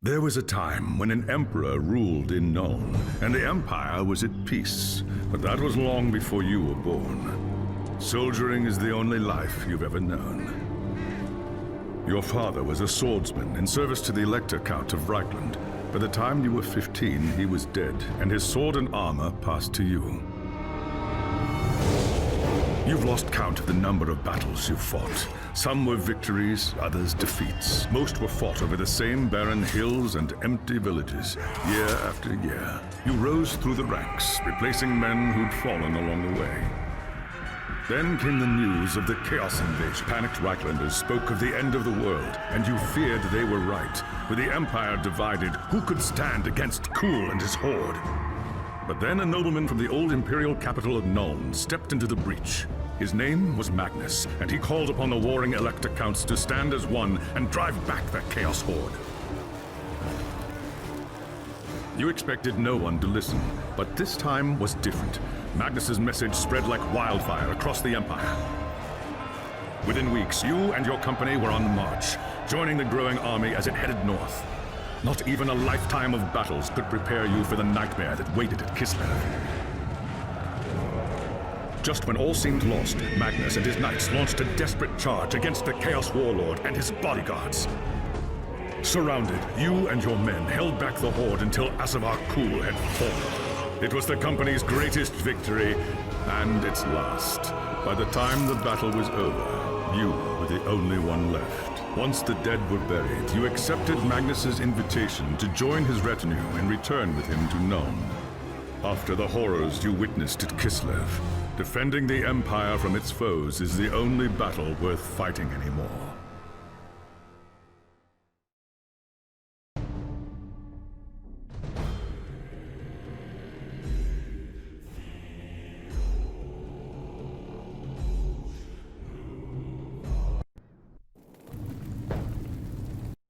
There was a time when an emperor ruled in Nuln, and the empire was at peace. But that was long before you were born. Soldiering is the only life you've ever known. Your father was a swordsman in service to the Elector Count of Reichland. By the time you were 15, he was dead, and his sword and armor passed to you. You've lost count of the number of battles you've fought. Some were victories, others defeats. Most were fought over the same barren hills and empty villages, year after year. You rose through the ranks, replacing men who'd fallen along the way. Then came the news of the Chaos invasion. Panicked Reichlanders spoke of the end of the world, and you feared they were right. With the Empire divided, who could stand against Kuhl and his horde? But then a nobleman from the old imperial capital of Nuln stepped into the breach. His name was Magnus, and he called upon the warring Elector Counts to stand as one and drive back the Chaos horde. You expected no one to listen, but this time was different. Magnus's message spread like wildfire across the Empire. Within weeks, you and your company were on the march, joining the growing army as it headed north. Not even a lifetime of battles could prepare you for the nightmare that waited at Kislev. Just when all seemed lost, Magnus and his knights launched a desperate charge against the Chaos Warlord and his bodyguards. Surrounded, you and your men held back the horde until Asavar Kuhl had fallen. It was the company's greatest victory, and its last. By the time the battle was over, you were the only one left. Once the dead were buried, you accepted Magnus's invitation to join his retinue and return with him to Nuln. After the horrors you witnessed at Kislev, defending the Empire from its foes is the only battle worth fighting anymore.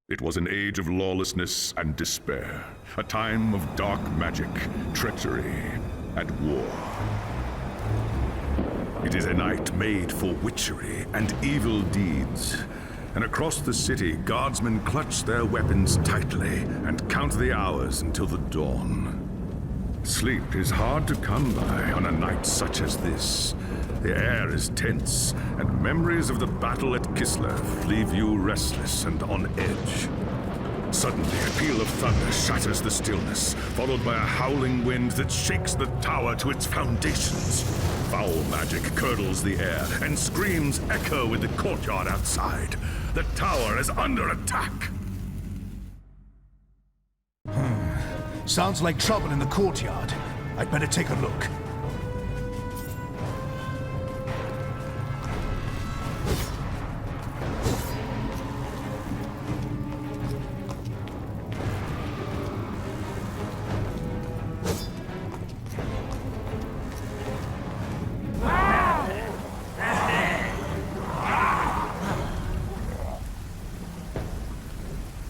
It was an age of lawlessness and despair, a time of dark magic, treachery, and war. It is a night made for witchery and evil deeds. And across the city, guardsmen clutch their weapons tightly and count the hours until the dawn. Sleep is hard to come by on a night such as this. The air is tense, and memories of the battle at Kislev leave you restless and on edge. Suddenly, a peal of thunder shatters the stillness, followed by a howling wind that shakes the tower to its foundations. Foul magic curdles the air, and screams echo in the courtyard outside. The tower is under attack. Sounds like trouble in the courtyard. I'd better take a look.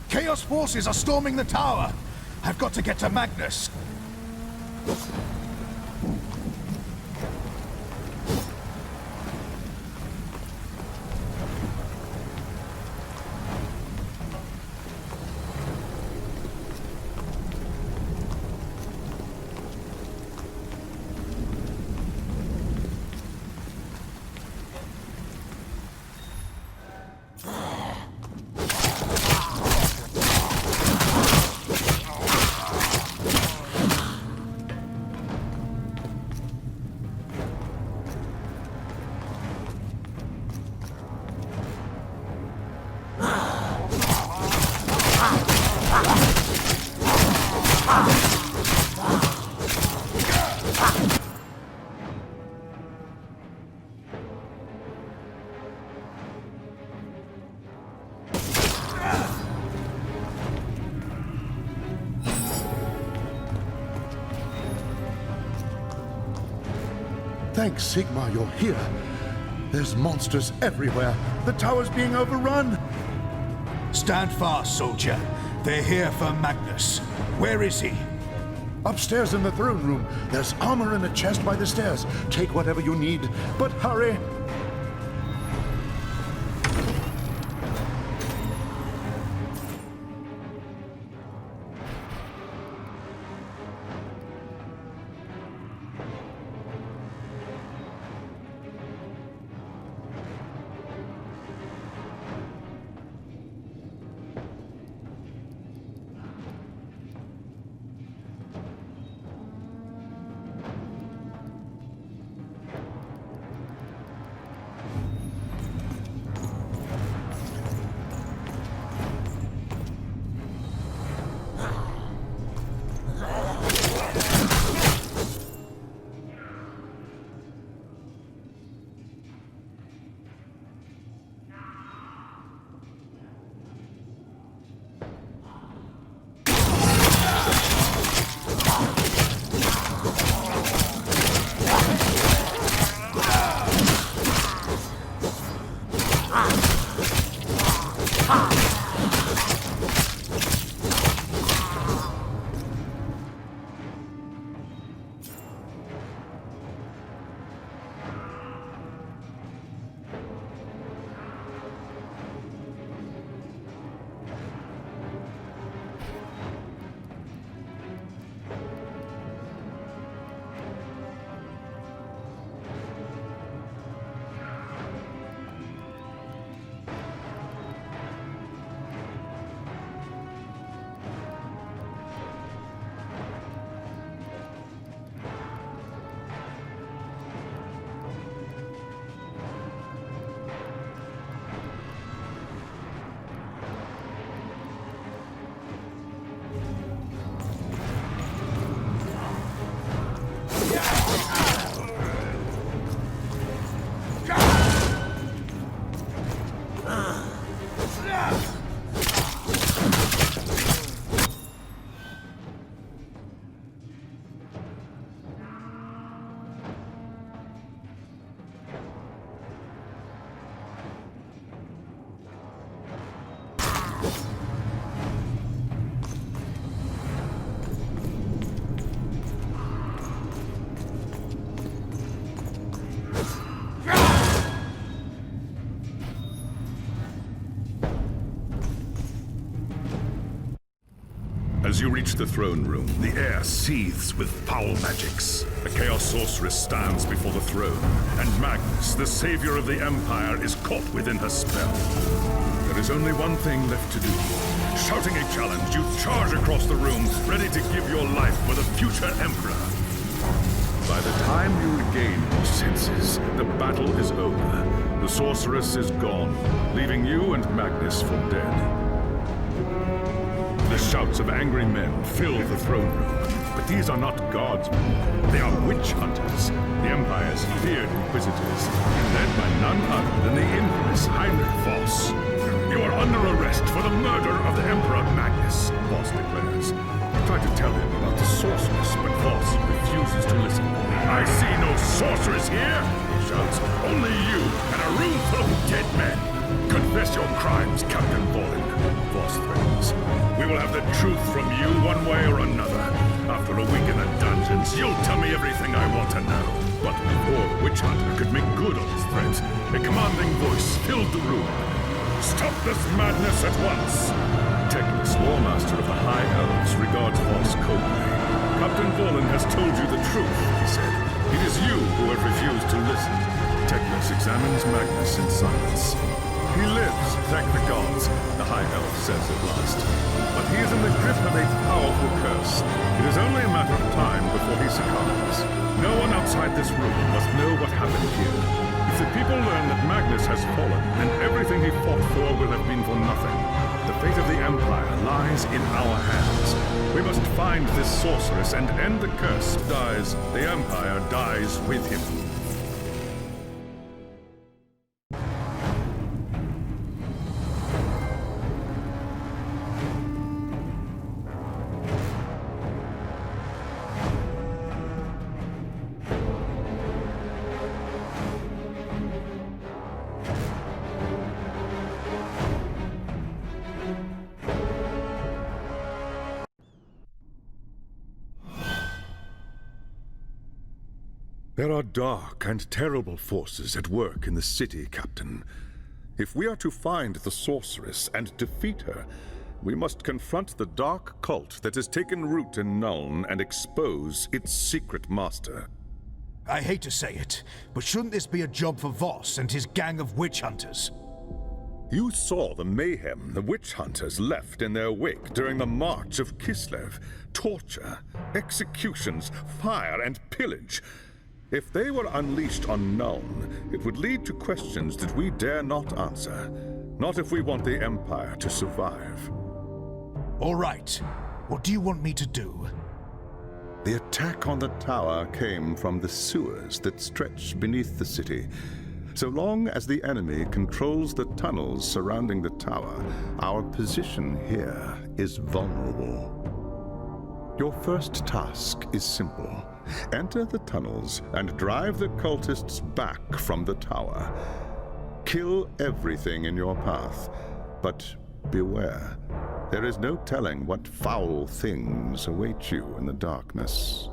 Chaos forces are storming the tower. I've got to get to Magnus. Thanks, Sigmar, you're here. There's monsters everywhere. The tower's being overrun. Stand fast, soldier. They're here for Magnus. Where is he? Upstairs in the throne room. There's armor in a chest by the stairs. Take whatever you need, but hurry. As you reach the throne room, the air seethes with foul magics. The Chaos Sorceress stands before the throne, and Magnus, the savior of the Empire, is caught within her spell. There is only one thing left to do. Shouting a challenge, you charge across the room, ready to give your life for the future Emperor. By the time you regain your senses, the battle is over. The Sorceress is gone, leaving you and Magnus for dead. The shouts of angry men fill the throne room, but these are not guards. They are witch hunters, the Empire's feared inquisitors, led by none other than the infamous Heinrich Voss. You are under arrest for the murder of the Emperor Magnus, Voss declares. You try to tell him about the sorceress, but Voss refuses to listen. I see no sorceress here, he shouts. Only you and a room full of dead men. Confess your crimes, Captain Volin, Voss threatens. We will have the truth from you one way or another. After a week in the dungeons, you'll tell me everything I want to know. But before the witch hunter could make good on his threats, a commanding voice filled the room. Stop this madness at once! Teclis, Warmaster of the High Elves, regards Voss coldly. Captain Volin has told you the truth, he said. It is you who have refused to listen. Teclis examines Magnus in silence. He lives, thank the gods, the High Elf says at last. But he is in the grip of a powerful curse. It is only a matter of time before he succumbs. No one outside this room must know what happened here. If the people learn that Magnus has fallen, then everything he fought for will have been for nothing. The fate of the Empire lies in our hands. We must find this sorceress and end the curse. Dies, the Empire dies with him. There are dark and terrible forces at work in the city, Captain. If we are to find the sorceress and defeat her, we must confront the dark cult that has taken root in Nuln and expose its secret master. I hate to say it, but shouldn't this be a job for Voss and his gang of witch hunters? You saw the mayhem the witch hunters left in their wake during the March of Kislev. Torture, executions, fire, and pillage. If they were unleashed on Nuln, it would lead to questions that we dare not answer. Not if we want the Empire to survive. All right. What do you want me to do? The attack on the tower came from the sewers that stretch beneath the city. So long as the enemy controls the tunnels surrounding the tower, our position here is vulnerable. Your first task is simple. Enter the tunnels and drive the cultists back from the tower. Kill everything in your path, but beware. There is no telling what foul things await you in the darkness.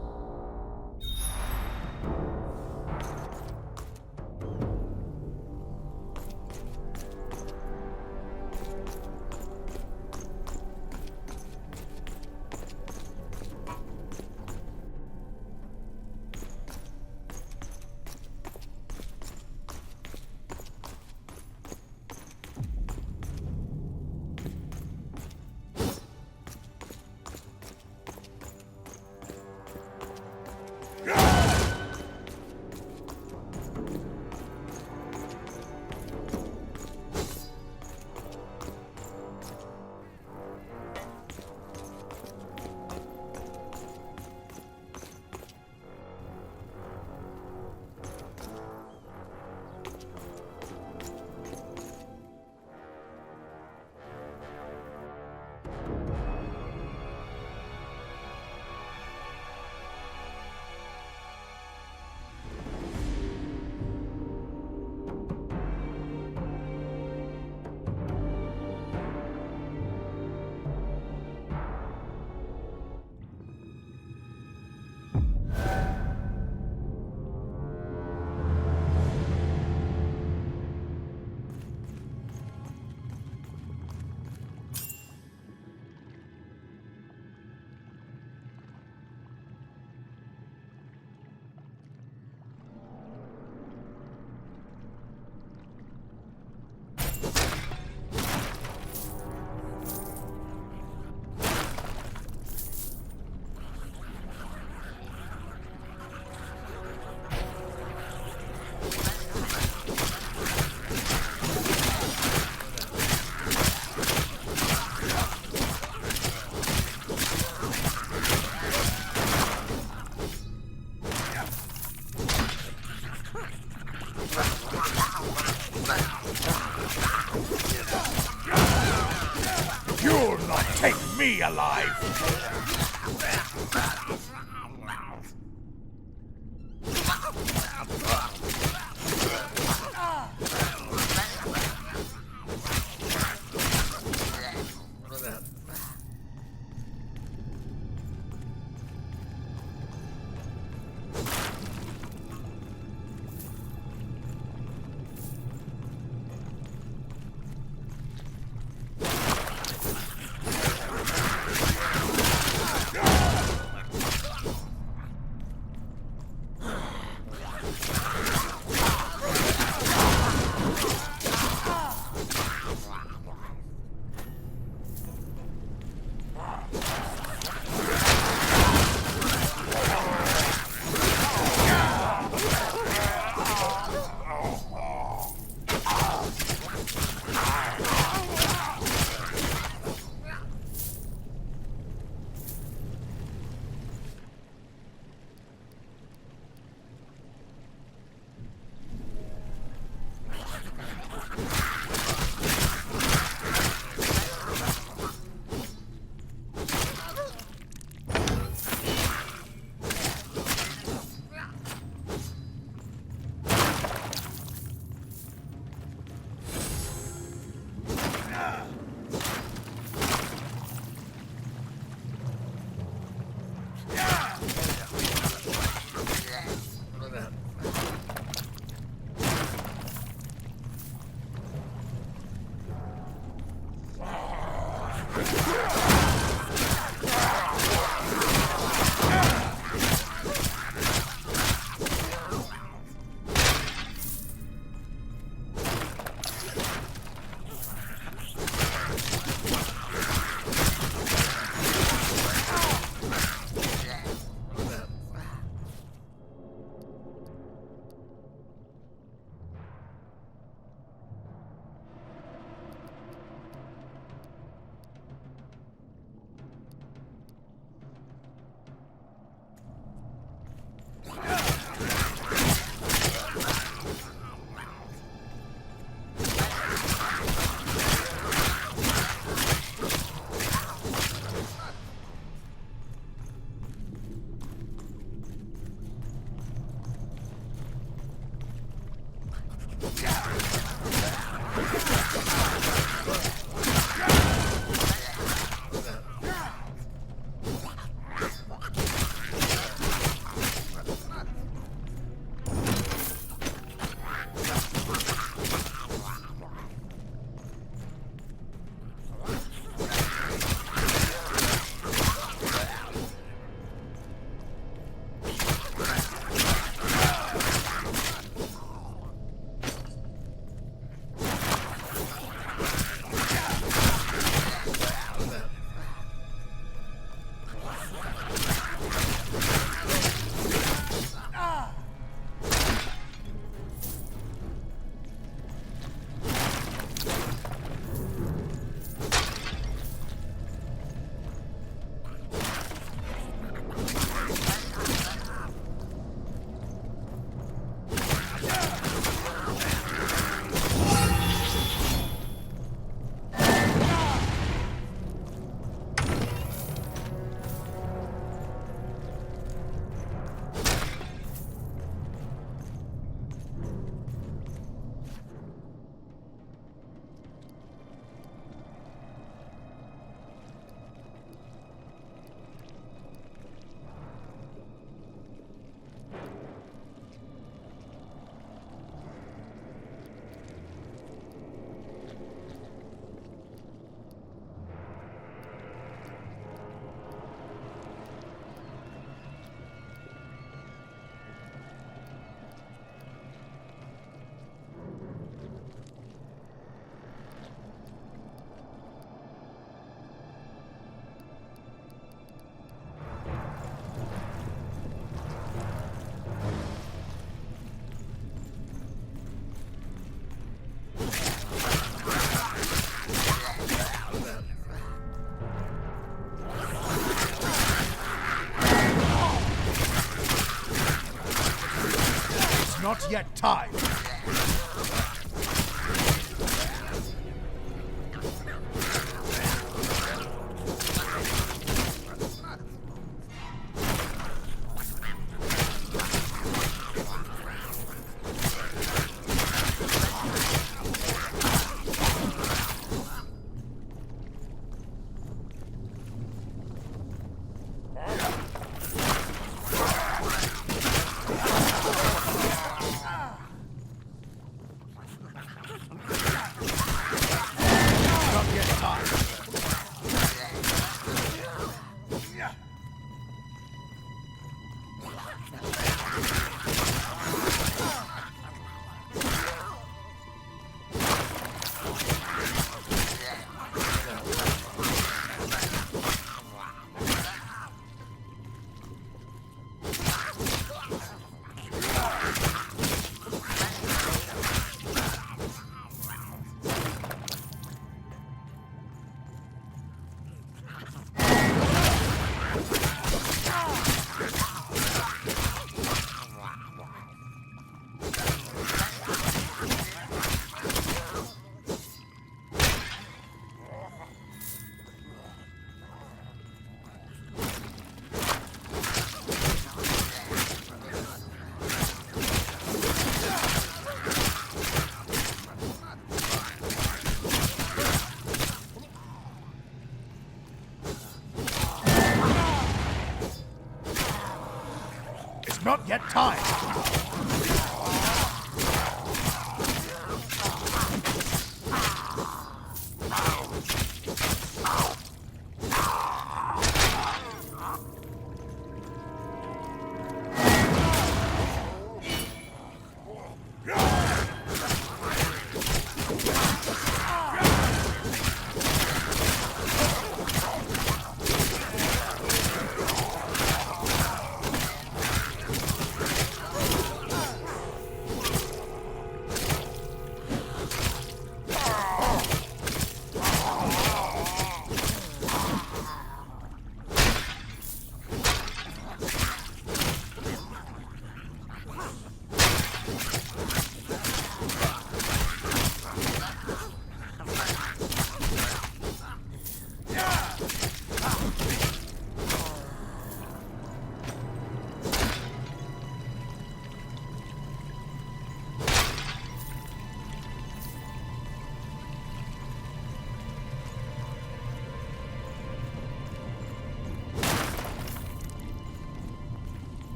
take me alive! Not yet time. not yet time.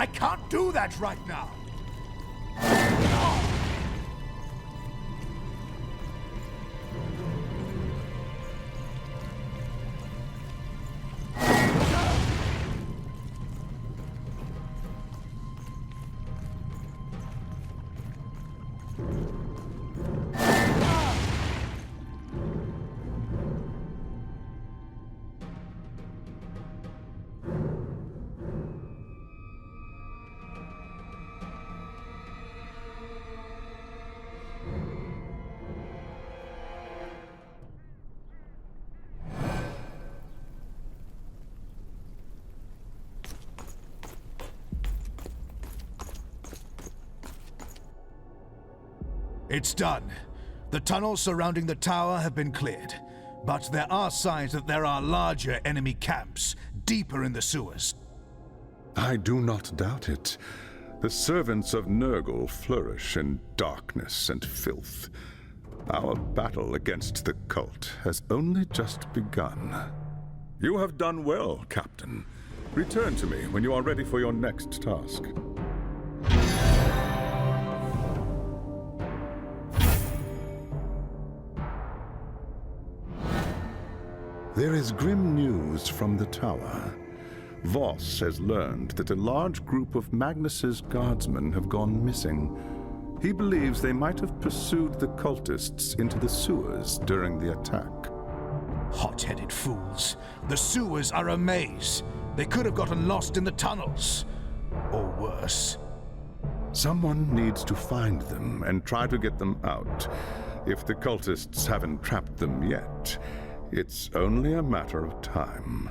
I can't do that right now. It's done. The tunnels surrounding the tower have been cleared, but there are signs that there are larger enemy camps deeper in the sewers. I do not doubt it. The servants of Nurgle flourish in darkness and filth. Our battle against the cult has only just begun. You have done well, Captain. Return to me when you are ready for your next task. There is grim news from the tower. Voss has learned that a large group of Magnus's guardsmen have gone missing. He believes they might have pursued the cultists into the sewers during the attack. Hot-headed fools. The sewers are a maze. They could have gotten lost in the tunnels. Or worse. Someone needs to find them and try to get them out. If the cultists haven't trapped them yet, it's only a matter of time.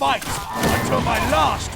fight until my last